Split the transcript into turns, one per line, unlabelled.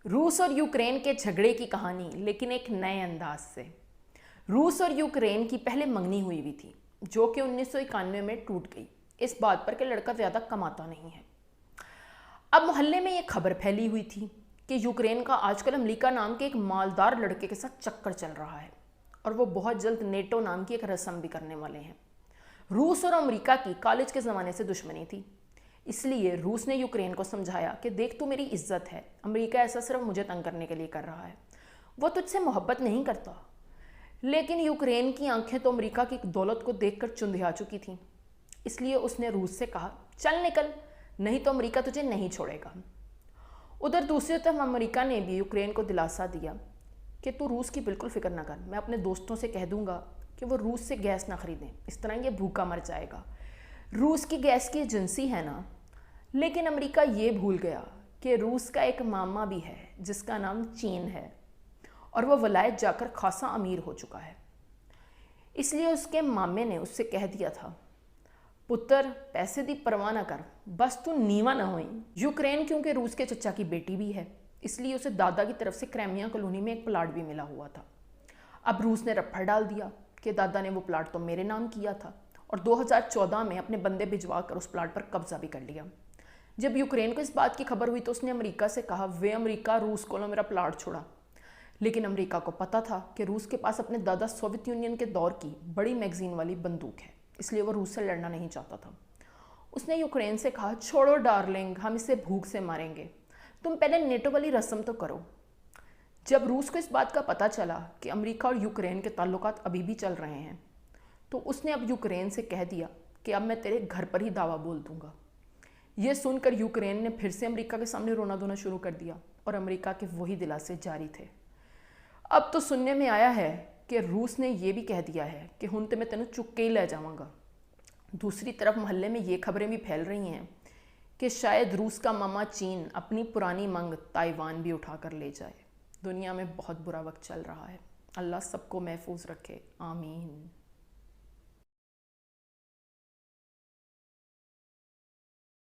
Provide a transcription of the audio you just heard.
रूस और यूक्रेन के झगड़े की कहानी, लेकिन एक नए अंदाज से। रूस और यूक्रेन की पहले मंगनी हुई थी, जो कि 1991 में टूट गई, इस बात पर कि लड़का ज़्यादा कमाता नहीं है। अब मोहल्ले में ये खबर फैली हुई थी कि यूक्रेन का आजकल अमेरिका नाम के एक मालदार लड़के के साथ चक्कर चल रहा है और वो बहुत जल्द नेटो नाम की एक रस्म भी करने वाले हैं। रूस और अमेरिका की कॉलेज के ज़माने से दुश्मनी थी, इसलिए रूस ने यूक्रेन को समझाया कि देख, तू मेरी इज्जत है, अमेरिका ऐसा सिर्फ मुझे तंग करने के लिए कर रहा है, वो तुझसे मोहब्बत नहीं करता। लेकिन यूक्रेन की आंखें तो अमेरिका की दौलत को देखकर चुंधिया चुकी थीं, इसलिए उसने रूस से कहा, चल निकल, नहीं तो अमेरिका तुझे नहीं छोड़ेगा। उधर दूसरी तरफ अमेरिका ने भी यूक्रेन को दिलासा दिया कि तू रूस की बिल्कुल फिक्र ना कर, मैं अपने दोस्तों से कह दूंगा कि वो रूस से गैस ना खरीदें, इस तरह ये भूखा मर जाएगा। रूस की गैस की एजेंसी है ना। लेकिन अमेरिका ये भूल गया कि रूस का एक मामा भी है जिसका नाम चीन है और वह वलायत जाकर खासा अमीर हो चुका है। इसलिए उसके मामे ने उससे कह दिया था, पुत्र पैसे दी परवाह ना कर, बस तू नीवा ना होई। यूक्रेन क्योंकि रूस के चचा की बेटी भी है, इसलिए उसे दादा की तरफ से क्राइमिया कॉलोनी में एक प्लाट भी मिला हुआ था। अब रूस ने रफ्फड़ डाल दिया कि दादा ने वो प्लाट तो मेरे नाम किया था और 2014 में अपने बंदे भिजवा कर उस प्लाट पर कब्जा भी कर लिया। जब यूक्रेन को इस बात की खबर हुई तो उसने अमेरिका से कहा, वे अमेरिका रूस को मेरा प्लाट छोड़ा। लेकिन अमेरिका को पता था कि रूस के पास अपने दादा सोवियत यूनियन के दौर की बड़ी मैगजीन वाली बंदूक है, इसलिए वो रूस से लड़ना नहीं चाहता था। उसने यूक्रेन से कहा, छोड़ो डार्लिंग, हम इसे भूख से मारेंगे, तुम पहले नेटो वाली रस्म तो करो। जब रूस को इस बात का पता चला कि अमेरिका और यूक्रेन के ताल्लुकात अभी भी चल रहे हैं, तो उसने अब यूक्रेन से कह दिया कि अब मैं तेरे घर पर ही दावा बोल दूंगा। यह सुनकर यूक्रेन ने फिर से अमेरिका के सामने रोना धोना शुरू कर दिया और अमेरिका के वही दिलासे जारी थे। अब तो सुनने में आया है कि रूस ने यह भी कह दिया है कि हुन तो मैं तेनों चुक के ही ले जाऊंगा। दूसरी तरफ मोहल्ले में ये खबरें भी फैल रही हैं कि शायद रूस का मामा चीन अपनी पुरानी मांग ताइवान भी उठा कर ले जाए। दुनिया में बहुत बुरा वक्त चल रहा है। अल्लाह सबको महफूज रखे, आमीन।